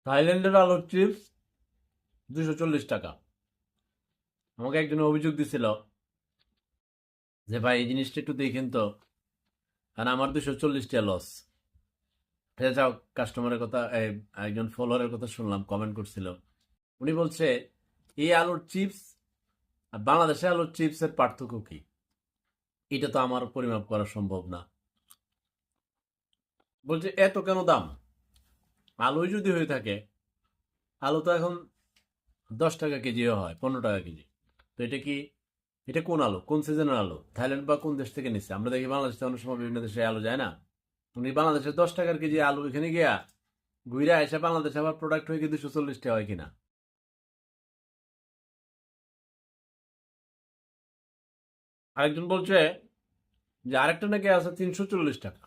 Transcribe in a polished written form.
থাইল্যান্ডের আলুর চিপস 240 টাকা। আমাকে একজন অভিযোগ দিছিল যে ভাই এই জিনিসটা একটু দেখেন তো, কারণ আমার 240 টাকা লস। যাও, কাস্টমারের কথা একজন ফলোয়ারের কথা শুনলাম, কমেন্ট করছিল। উনি বলছে এই আলুর চিপস আর বাংলাদেশে আলুর চিপসের পার্থক্য কি, এটা তো আমার পরিমাপ করা সম্ভব না। বলছে এত কেন দাম, আলুই যদি হয়ে থাকে, আলু তো এখন 10 টাকা কেজিও হয়, 15 টাকা কেজি। তো এটা কি, এটা কোন আলু, কোন সিজনের আলু, থাইল্যান্ড বা কোন দেশ থেকে নিচ্ছে? আমরা দেখি বাংলাদেশে অনেক সময় বিভিন্ন দেশে আলু যায় না। উনি বাংলাদেশে 10 টাকার কেজি আলু এখানে গিয়া ঘুরে এসে বাংলাদেশে আবার প্রোডাক্ট হয়ে কি 240 টাকা হয় কিনা। আরেকজন বলছে যে আরেকটা নাকি আছে 340 টাকা।